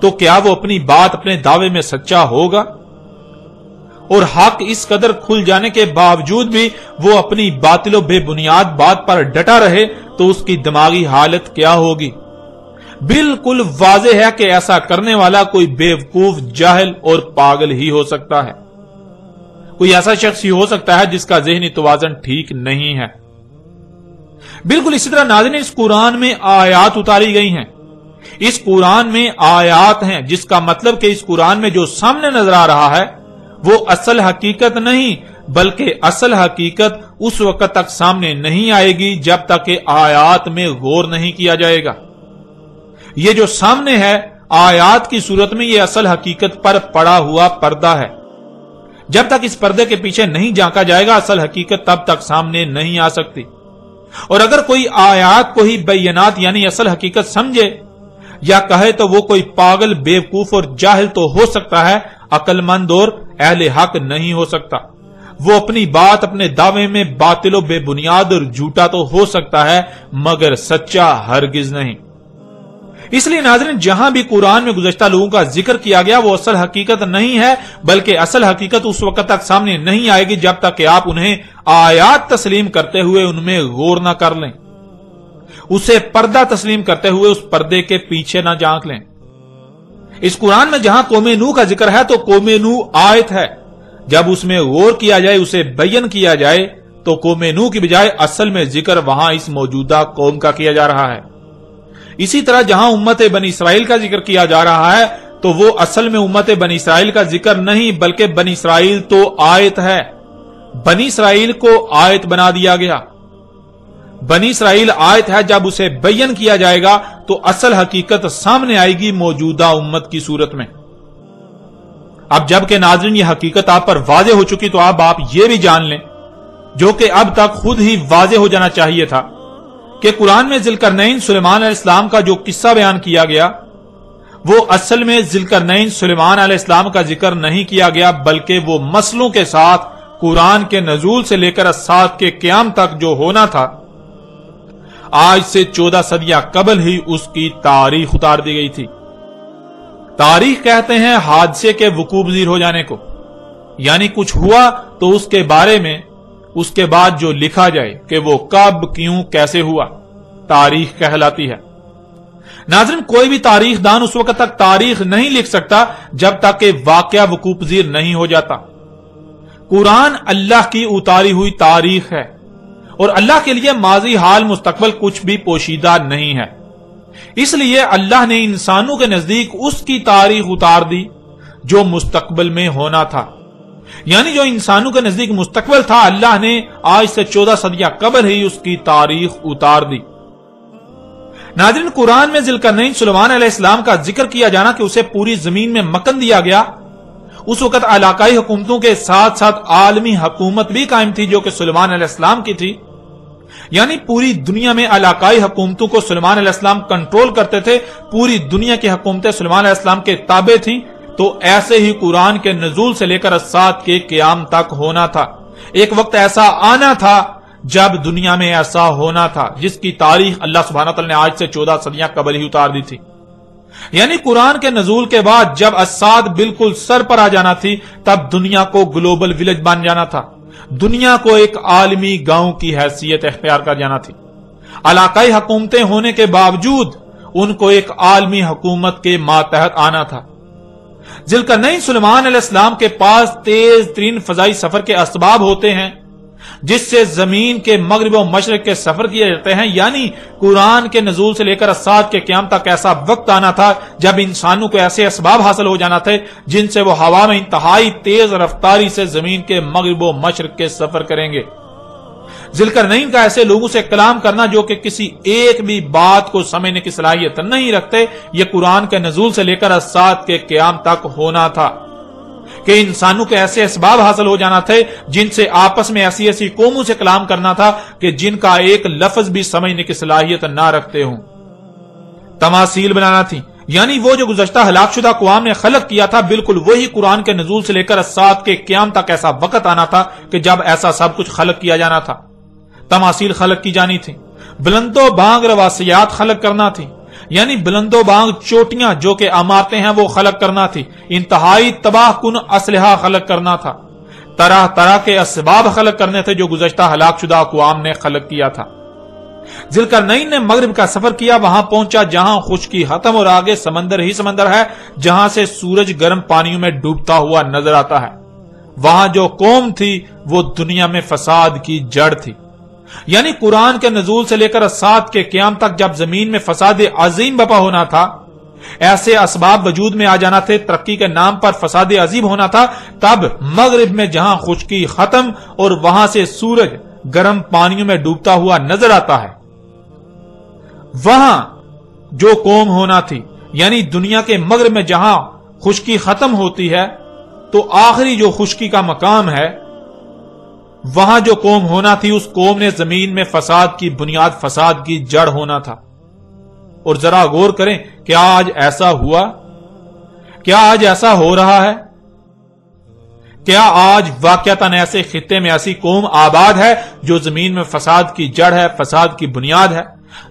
تو کیا وہ اپنی بات اپنے دعوے میں سچا ہوگا؟ اور حق اس قدر کھل جانے کے باوجود بھی وہ اپنی باطل و بے بنیاد بات پر ڈٹا رہے تو اس کی دماغی حالت کیا ہوگی؟ بالکل واضح ہے کہ ایسا کرنے والا کوئی بیوقوف، جاہل اور پاگل ہی ہو سکتا ہے، کوئی ایسا شخص ہی ہو سکتا ہے جس کا ذہنی توازن ٹھیک نہیں ہے۔ بالکل اسی طرح ناظرین، اس قرآن میں آیات اتاری گئی ہیں، اس قرآن میں آیات ہیں، جس کا مطلب کہ اس قرآن میں جو سامنے نظر آ رہا ہے وہ اصل حقیقت نہیں، بلکہ اصل حقیقت اس وقت تک سامنے نہیں آئے گی جب تک کہ آیات میں غور نہیں کیا جائے گا۔ یہ جو سامنے ہے آیات کی صورت میں، یہ اصل حقیقت پر پڑا ہوا پردہ ہے۔ جب تک اس پردے کے پیچھے نہیں جھانکا جائے گا اصل حقیقت تب تک سامنے نہیں آ سکتی۔ اور اگر کوئی آیات کو ہی بینات یعنی اصل حقیقت سمجھے یا کہے تو وہ کوئی پاگل، بیوقوف اور جاہل تو ہو سکتا ہے، عقل مند اور اہل حق نہیں ہو سکتا۔ وہ اپنی بات اپنے دعوے میں باطل و بے بنیاد اور جھوٹا تو ہو سکتا ہے مگر سچا ہرگز نہیں۔ اس لیے ناظرین، جہاں بھی قرآن میں گزشتہ لوگوں کا ذکر کیا گیا وہ اصل حقیقت نہیں ہے، بلکہ اصل حقیقت اس وقت تک سامنے نہیں آئے گی جب تک کہ آپ انہیں آیات تسلیم کرتے ہوئے ان میں غور نہ کر لیں، اسے پردہ تسلیم کرتے ہوئے اس پردے کے پیچھے نہ جھانک لیں۔ اس قرآن میں جہاں قوم نوح کا ذکر ہے تو قوم نوح آیت ہے، جب اس میں غور کیا جائے، اسے بیان کیا جائے تو قوم نوح کی بجائے اصل میں ذکر وہاں اس موجودہ قوم کا کیا جا رہا ہے۔ اسی طرح جہاں امت بنی اسرائیل کا ذکر کیا جا رہا ہے تو وہ اصل میں امت بنی اسرائیل کا ذکر نہیں، بلکہ بنی اسرائیل تو آیت ہے، بنی اسرائیل کو آیت بنا دیا گیا۔ بنی اسرائیل آیت ہے، جب اسے بیان کیا جائے گا تو اصل حقیقت سامنے آئے گی موجودہ امت کی صورت میں۔ اب جب کہ ناظرین یہ حقیقت آپ پر واضح ہو چکی تو اب آپ یہ بھی جان لیں، جو کہ اب تک خود ہی واضح ہو جانا چاہیے تھا، کہ قرآن میں ذوالقرنین سلیمان علیہ السلام کا جو قصہ بیان کیا گیا وہ اصل میں ذوالقرنین سلیمان علیہ السلام کا ذکر نہیں کیا گیا، بلکہ وہ مسئلوں کے ساتھ قرآن کے نزول سے لے کر سات کے قیام تک جو ہونا تھا، آج سے 14 صدیاں قبل ہی اس کی تاریخ اتار دی گئی تھی۔ تاریخ کہتے ہیں حادثے کے وقوع پذیر ہو جانے کو، یعنی کچھ ہوا تو اس کے بارے میں اس کے بعد جو لکھا جائے کہ وہ کب، کیوں، کیسے ہوا، تاریخ کہلاتی ہے۔ ناظرین، کوئی بھی تاریخ دان اس وقت تک تاریخ نہیں لکھ سکتا جب تک کہ واقعہ وقوع پذیر نہیں ہو جاتا۔ قرآن اللہ کی اتاری ہوئی تاریخ ہے، اور اللہ کے لیے ماضی، حال، مستقبل کچھ بھی پوشیدہ نہیں ہے۔ اس لیے اللہ نے انسانوں کے نزدیک اس کی تاریخ اتار دی جو مستقبل میں ہونا تھا، یعنی جو انسانوں کے نزدیک مستقبل تھا، اللہ نے آج سے 14 صدیاں قبل ہی اس کی تاریخ اتار دی۔ ناظرین، قرآن میں ذوالقرنین سلیمان علیہ السلام کا ذکر کیا جانا کہ اسے پوری زمین میں مکن دیا گیا، اس وقت علاقائی حکومتوں کے ساتھ ساتھ عالمی حکومت بھی قائم تھی جو کہ سلیمان علیہ السلام کی تھی، یعنی پوری دنیا میں علاقائی حکومتوں کو سلیمان علیہ السلام کنٹرول کرتے تھے، پوری دنیا کی حکومتیں سلیمان علیہ السلام کے تابع تھیں۔ تو ایسے ہی قرآن کے نزول سے لے کر سات کے قیام تک ہونا تھا۔ ایک وقت ایسا آنا تھا جب دنیا میں ایسا ہونا تھا، جس کی تاریخ اللہ سبحانہ تعالی نے آج سے 14 صدیاں قبل ہی اتار دی تھی۔ یعنی قرآن کے نزول کے بعد جب اسات بالکل سر پر آ جانا تھی، تب دنیا کو گلوبل ولیج بن جانا تھا، دنیا کو ایک عالمی گاؤں کی حیثیت اختیار کر جانا تھی۔ علاقائی حکومتیں ہونے کے باوجود ان کو ایک عالمی حکومت کے ماتحت آنا تھا۔ ذوالقرنین سلیمان علیہ السلام کے پاس تیز ترین فضائی سفر کے اسباب ہوتے ہیں، جس سے زمین کے مغرب و مشرق کے سفر کیے جاتے ہیں، یعنی قرآن کے نزول سے لے کر سات کے قیام تک ایسا وقت آنا تھا جب انسانوں کو ایسے اسباب حاصل ہو جانا تھے جن سے وہ ہوا میں انتہائی تیز رفتاری سے زمین کے مغرب و مشرق کے سفر کریں گے۔ ذوالقرنین کا ایسے لوگوں سے کلام کرنا جو کہ کسی ایک بھی بات کو سمجھنے کی صلاحیت نہیں رکھتے، یہ قرآن کے نزول سے لے کر سات کے قیام تک ہونا تھا کہ انسانوں کے ایسے اسباب حاصل ہو جانا تھے جن سے آپس میں ایسی ایسی قوموں سے کلام کرنا تھا کہ جن کا ایک لفظ بھی سمجھنے کی صلاحیت نہ رکھتے ہوں۔ تماثیل بنانا تھی، یعنی وہ جو گزشتہ ہلاک شدہ اقوام نے خلق کیا تھا، بالکل وہی قرآن کے نزول سے لے کر سات کے قیام تک ایسا وقت آنا تھا کہ جب ایسا سب کچھ خلق کیا جانا تھا۔ تماثیل خلق کی جانی تھی، بلند و بانگ رواسیات خلق کرنا تھی، یعنی بلند و بانگ چوٹیاں جو کہ عمارتیں ہیں وہ خلق کرنا تھی، انتہائی تباہ کن اسلحہ خلق کرنا تھا، طرح طرح کے اسباب خلق کرنے تھے جو گزشتہ ہلاک شدہ اقوام نے خلق کیا تھا۔ ذوالقرنین نے مغرب کا سفر کیا، وہاں پہنچا جہاں خشکی ختم اور آگے سمندر ہی سمندر ہے، جہاں سے سورج گرم پانیوں میں ڈوبتا ہوا نظر آتا ہے۔ وہاں جو قوم تھی وہ دنیا میں فساد کی جڑ تھی، یعنی قرآن کے نزول سے لے کر الساعۃ کے قیام تک جب زمین میں فساد عظیم بپا ہونا تھا، ایسے اسباب وجود میں آ جانا تھے، ترقی کے نام پر فساد عظیم ہونا تھا، تب مغرب میں جہاں خشکی ختم اور وہاں سے سورج گرم پانیوں میں ڈوبتا ہوا نظر آتا ہے، وہاں جو قوم ہونا تھی، یعنی دنیا کے مغرب میں جہاں خشکی ختم ہوتی ہے تو آخری جو خشکی کا مقام ہے، وہاں جو قوم ہونا تھی، اس قوم نے زمین میں فساد کی بنیاد، فساد کی جڑ ہونا تھا۔ اور ذرا غور کریں، کیا آج ایسا ہوا؟ کیا آج ایسا ہو رہا ہے؟ کیا آج واقعتاً ایسے خطے میں ایسی قوم آباد ہے جو زمین میں فساد کی جڑ ہے، فساد کی بنیاد ہے،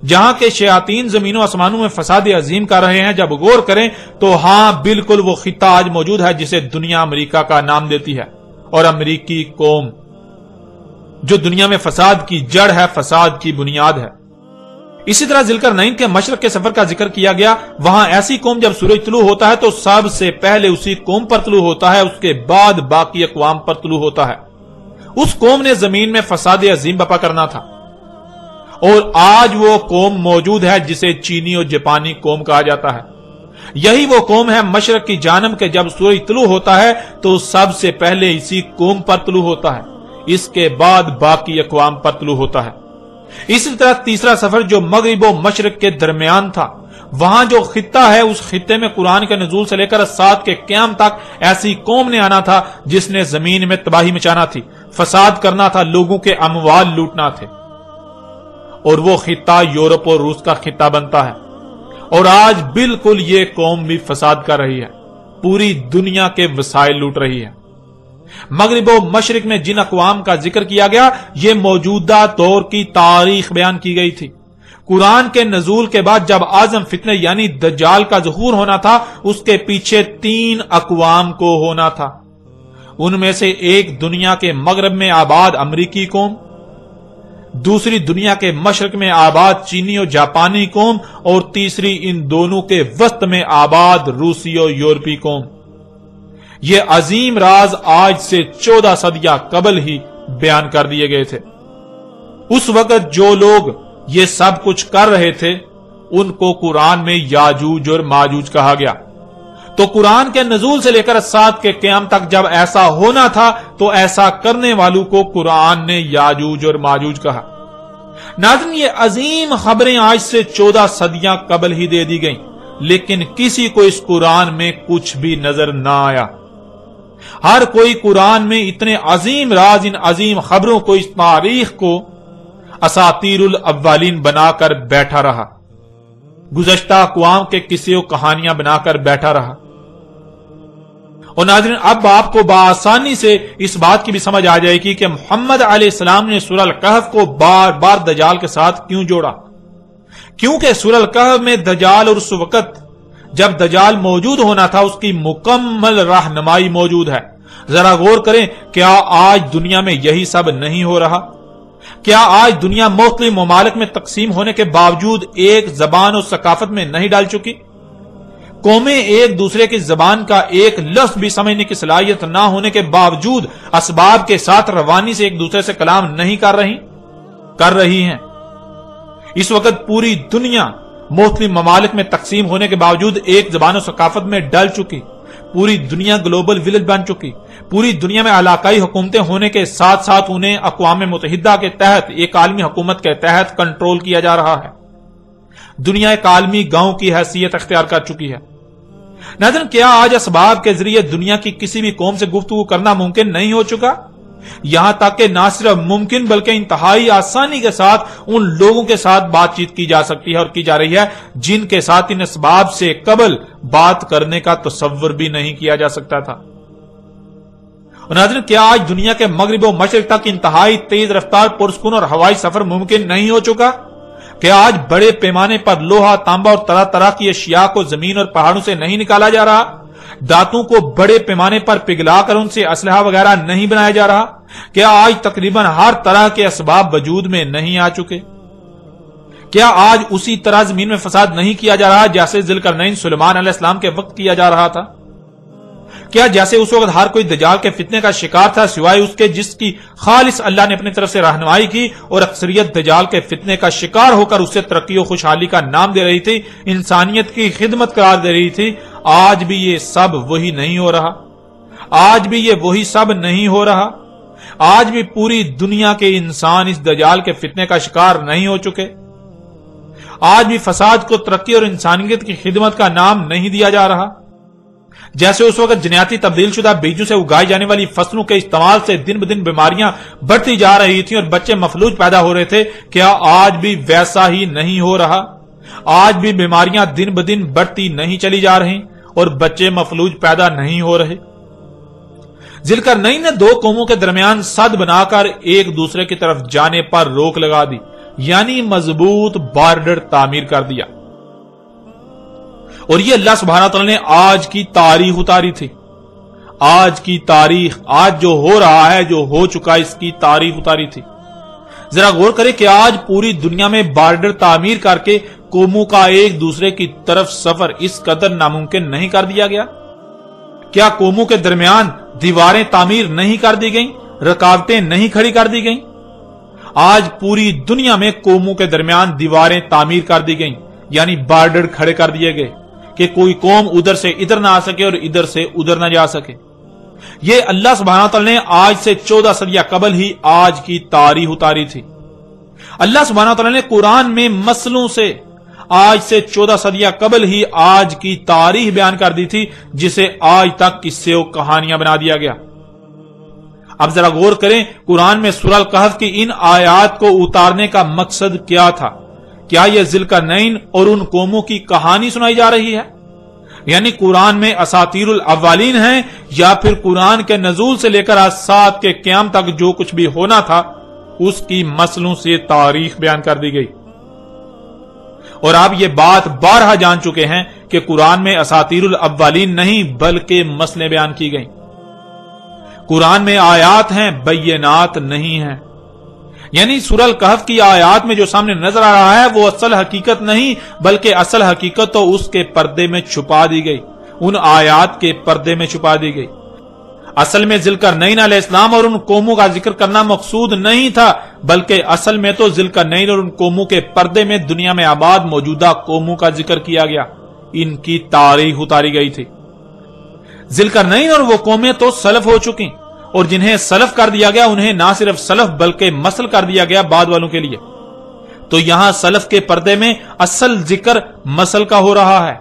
جہاں کے شیاطین زمین و آسمانوں میں فساد عظیم کر رہے ہیں؟ جب غور کریں تو ہاں، بالکل وہ خطہ آج موجود ہے جسے دنیا امریکہ کا نام دیتی ہے، اور امریکی قوم جو دنیا میں فساد کی جڑ ہے، فساد کی بنیاد ہے۔ اسی طرح ذوالقرنین کے مشرق کے سفر کا ذکر کیا گیا، وہاں ایسی قوم جب سورج طلوع ہوتا ہے تو سب سے پہلے اسی قوم پر طلوع ہوتا ہے، اس کے بعد باقی اقوام پر طلوع ہوتا ہے۔ اس قوم نے زمین میں فساد عظیم بپا کرنا تھا، اور آج وہ قوم موجود ہے جسے چینی اور جاپانی قوم کہا جاتا ہے۔ یہی وہ قوم ہے مشرق کی جانب کے جب سورج طلوع ہوتا ہے تو سب سے پہلے اسی قوم پر طلوع ہوتا ہے، اس کے بعد باقی اقوام پر طلوع ہوتا ہے۔ اسی طرح تیسرا سفر جو مغرب و مشرق کے درمیان تھا، وہاں جو خطہ ہے، اس خطے میں قرآن کے نزول سے لے کر الساعۃ کے قیام تک ایسی قوم نے آنا تھا جس نے زمین میں تباہی مچانا تھی، فساد کرنا تھا، لوگوں کے اموال لوٹنا تھے، اور وہ خطہ یورپ اور روس کا خطہ بنتا ہے۔ اور آج بالکل یہ قوم بھی فساد کر رہی ہے، پوری دنیا کے وسائل لوٹ رہی ہے۔ مغرب و مشرق میں جن اقوام کا ذکر کیا گیا، یہ موجودہ دور کی تاریخ بیان کی گئی تھی۔ قرآن کے نزول کے بعد جب اعظم فتنے یعنی دجال کا ظہور ہونا تھا، اس کے پیچھے 3 اقوام کو ہونا تھا۔ ان میں سے ایک دنیا کے مغرب میں آباد امریکی قوم، دوسری دنیا کے مشرق میں آباد چینی اور جاپانی قوم، اور تیسری ان دونوں کے وسط میں آباد روسی اور یورپی قوم۔ یہ عظیم راز آج سے 14 صدیاں قبل ہی بیان کر دیے گئے تھے۔ اس وقت جو لوگ یہ سب کچھ کر رہے تھے ان کو قرآن میں یاجوج اور ماجوج کہا گیا۔ تو قرآن کے نزول سے لے کر الساعۃ کے قیام تک جب ایسا ہونا تھا تو ایسا کرنے والوں کو قرآن نے یاجوج اور ماجوج کہا۔ ناظرین، یہ عظیم خبریں آج سے 14 صدیاں قبل ہی دے دی گئیں، لیکن کسی کو اس قرآن میں کچھ بھی نظر نہ آیا۔ ہر کوئی قرآن میں اتنے عظیم راز، ان عظیم خبروں کو، اس تاریخ کو اساطیر الاولین بنا کر بیٹھا رہا، گزشتہ اقوام کے قصے و کہانیاں بنا کر بیٹھا رہا۔ اور ناظرین، اب آپ کو بآسانی سے اس بات کی بھی سمجھ آ جائے گی کہ محمد علیہ السلام نے سورہ الکہف کو بار بار دجال کے ساتھ کیوں جوڑا۔ کیونکہ سورہ الکہف میں دجال اور اس وقت جب دجال موجود ہونا تھا اس کی مکمل رہنمائی موجود ہے۔ ذرا غور کریں، کیا آج دنیا میں یہی سب نہیں ہو رہا؟ کیا آج دنیا مختلف ممالک میں تقسیم ہونے کے باوجود ایک زبان اور ثقافت میں نہیں ڈال چکی؟ قومیں ایک دوسرے کی زبان کا ایک لفظ بھی سمجھنے کی صلاحیت نہ ہونے کے باوجود اسباب کے ساتھ روانی سے ایک دوسرے سے کلام نہیں کر رہی ہیں۔ اس وقت پوری دنیا مختلف ممالک میں تقسیم ہونے کے باوجود ایک زبان و ثقافت میں ڈل چکی، پوری دنیا گلوبل ولیج بن چکی، پوری دنیا میں علاقائی حکومتیں ہونے کے ساتھ ساتھ انہیں اقوام متحدہ کے تحت، ایک عالمی حکومت کے تحت کنٹرول کیا جا رہا ہے۔ دنیا ایک عالمی گاؤں کی حیثیت اختیار کر چکی ہے۔ ناظرین، کیا آج اسباب کے ذریعے دنیا کی کسی بھی قوم سے گفتگو کرنا ممکن نہیں ہو چکا؟ یہاں تک کہ نہ صرف ممکن بلکہ انتہائی آسانی کے ساتھ ان لوگوں کے ساتھ بات چیت کی جا سکتی ہے اور کی جا رہی ہے جن کے ساتھ ان اسباب سے قبل بات کرنے کا تصور بھی نہیں کیا جا سکتا تھا۔ اور ناظرین، کیا آج دنیا کے مغرب و مشرق تک انتہائی تیز رفتار پرسکون اور ہوائی سفر ممکن نہیں ہو چکا؟ کہ آج بڑے پیمانے پر لوہا، تانبا اور طرح طرح کی اشیاء کو زمین اور پہاڑوں سے نہیں نکالا جا رہا؟ دانتوں کو بڑے پیمانے پر پگھلا کر ان سے اسلحہ وغیرہ نہیں بنایا جا رہا؟ کیا آج تقریباً ہر طرح کے اسباب وجود میں نہیں آ چکے؟ کیا آج اسی طرح زمین میں فساد نہیں کیا جا رہا جیسے ذوالقرنین سلیمان علیہ السلام کے وقت کیا جا رہا تھا؟ کیا جیسے اس وقت ہر کوئی دجال کے فتنے کا شکار تھا سوائے اس کے جس کی خالص اللہ نے اپنی طرف سے رہنمائی کی، اور اکثریت دجال کے فتنے کا شکار ہو کر اسے ترقی و خوشحالی کا نام دے رہی تھی، انسانیت کی خدمت قرار دے رہی تھی؟ آج بھی یہ سب وہی نہیں ہو رہا؟ آج بھی یہ وہی سب نہیں ہو رہا؟ آج بھی پوری دنیا کے انسان اس دجال کے فتنے کا شکار نہیں ہو چکے؟ آج بھی فساد کو ترقی اور انسانیت کی خدمت کا نام نہیں دیا جا رہا؟ جیسے اس وقت جنیاتی تبدیل شدہ بیجوں سے اگائی جانے والی فصلوں کے استعمال سے دن بدن بیماریاں بڑھتی جا رہی تھیں اور بچے مفلوج پیدا ہو رہے تھے، کیا آج بھی ویسا ہی نہیں ہو رہا؟ آج بھی بیماریاں دن بدن بڑھتی نہیں چلی جا رہی اور بچے مفلوج پیدا نہیں ہو رہے؟ ذوالقرنین نے دو قوموں کے درمیان سد بنا کر ایک دوسرے کی طرف جانے پر روک لگا دی، یعنی مضبوط بارڈر تعمیر کر دیا، اور یہ اللہ سبحانہ تعالیٰ نے آج کی تاریخ اتاری تھی۔ آج کی تاریخ، آج جو ہو رہا ہے، جو ہو چکا، اس کی تاریخ اتاری تھی۔ ذرا غور کریں کہ آج پوری دنیا میں بارڈر تعمیر کر کے قوموں کا ایک دوسرے کی طرف سفر اس قدر ناممکن نہیں کر دیا گیا؟ کیا قوموں کے درمیان دیواریں تعمیر نہیں کر دی گئیں، رکاوٹیں نہیں کھڑی کر دی گئیں؟ آج پوری دنیا میں قوموں کے درمیان دیواریں تعمیر کر دی گئیں، یعنی بارڈر کھڑے کر دیے گئے کہ کوئی قوم ادھر سے ادھر نہ آ سکے اور ادھر سے ادھر نہ جا سکے۔ یہ اللہ سبحانہ تعالیٰ نے آج سے 14 صدیاں قبل ہی آج کی تاریخ اتاری تھی۔ اللہ سبحانہ تعالیٰ نے قرآن میں مسئلوں سے آج سے 14 صدیاں قبل ہی آج کی تاریخ بیان کر دی تھی، جسے آج تک قصے و کہانیاں بنا دیا گیا۔ اب ذرا غور کریں، قرآن میں سورہ الکہف کی ان آیات کو اتارنے کا مقصد کیا تھا؟ کیا یہ ذوالقرنین اور ان قوموں کی کہانی سنائی جا رہی ہے؟ یعنی قرآن میں اساطیر الاولین ہیں، یا پھر قرآن کے نزول سے لے کر آج سات کے قیام تک جو کچھ بھی ہونا تھا اس کی مسئلوں سے تاریخ بیان کر دی گئی؟ اور آپ یہ بات بارہا جان چکے ہیں کہ قرآن میں اساطیر الاولین نہیں بلکہ مسئلے بیان کی گئیں۔ قرآن میں آیات ہیں، بینات نہیں ہیں۔ یعنی سورہ الکہف کی آیات میں جو سامنے نظر آ رہا ہے وہ اصل حقیقت نہیں، بلکہ اصل حقیقت تو اس کے پردے میں چھپا دی گئی، ان آیات کے پردے میں چھپا دی گئی۔ اصل میں ذوالقرنین علیہ السلام اور ان قوموں کا ذکر کرنا مقصود نہیں تھا، بلکہ اصل میں تو ذوالقرنین اور ان قوموں کے پردے میں دنیا میں آباد موجودہ قوموں کا ذکر کیا گیا، ان کی تاریخ اتاری گئی تھی۔ ذوالقرنین اور وہ قومیں تو سلف ہو چکی، اور جنہیں سلف کر دیا گیا انہیں نہ صرف سلف بلکہ مسل کر دیا گیا بعد والوں کے لیے۔ تو یہاں سلف کے پردے میں اصل ذکر مسل کا ہو رہا ہے،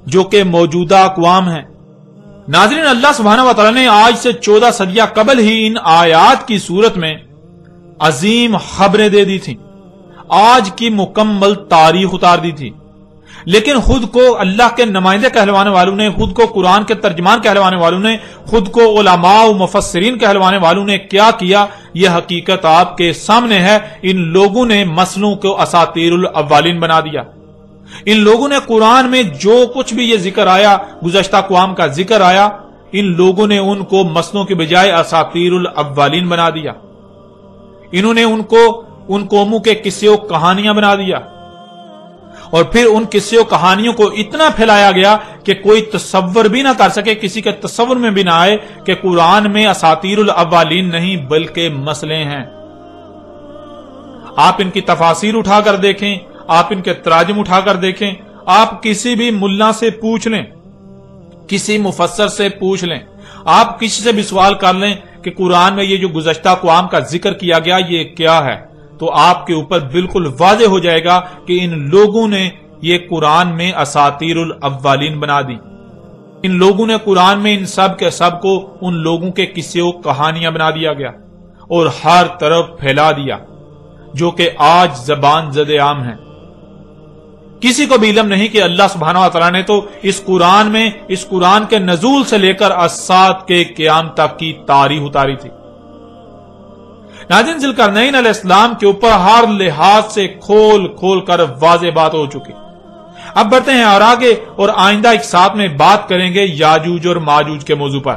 جو کہ موجودہ اقوام ہیں۔ ناظرین، اللہ سبحانہ و تعالی نے آج سے 14 صدیاں قبل ہی ان آیات کی صورت میں عظیم خبریں دے دی تھیں، آج کی مکمل تاریخ اتار دی تھی، لیکن خود کو اللہ کے نمائندے کہلوانے والوں نے، خود کو قرآن کے ترجمان کہلوانے والوں نے، خود کو علماء و مفسرین کہلوانے والوں نے کیا کیا، یہ حقیقت آپ کے سامنے ہے۔ ان لوگوں نے مسلوں کو اساطیر الاولین بنا دیا۔ ان لوگوں نے قرآن میں جو کچھ بھی یہ ذکر آیا، گزشتہ اقوام کا ذکر آیا، ان لوگوں نے ان کو مسلوں کے بجائے اساطیر الاولین بنا دیا۔ انہوں نے ان کو ان قوموں کے قصے و کہانیاں بنا دیا، اور پھر ان قصے و کہانیوں کو اتنا پھیلایا گیا کہ کوئی تصور بھی نہ کر سکے، کسی کے تصور میں بھی نہ آئے کہ قرآن میں اساطیر الاولین نہیں بلکہ مسئلے ہیں۔ آپ ان کی تفاسیر اٹھا کر دیکھیں، آپ ان کے تراجم اٹھا کر دیکھیں، آپ کسی بھی ملا سے پوچھ لیں، کسی مفسر سے پوچھ لیں، آپ کسی سے بھی سوال کر لیں کہ قرآن میں یہ جو گزشتہ اقوام کا ذکر کیا گیا یہ کیا ہے، تو آپ کے اوپر بالکل واضح ہو جائے گا کہ ان لوگوں نے یہ قرآن میں اساطیر الاولین بنا دی۔ ان لوگوں نے قرآن میں ان سب کے سب کو ان لوگوں کے قصے و کہانیاں بنا دیا گیا اور ہر طرف پھیلا دیا، جو کہ آج زبان زد عام ہے۔ کسی کو بھی علم نہیں کہ اللہ سبحانہ و تعالیٰ نے تو اس قرآن میں، اس قرآن کے نزول سے لے کر الساعۃ کے قیام تک کی تاریخ اتاری تھی۔ ناظرین، ذوالقرنین علیہ السلام کے اوپر ہر لحاظ سے کھول کھول کر واضح بات ہو چکی۔ اب بڑھتے ہیں اور آگے، اور آئندہ ایک ساتھ میں بات کریں گے یاجوج اور ماجوج کے موضوع پر۔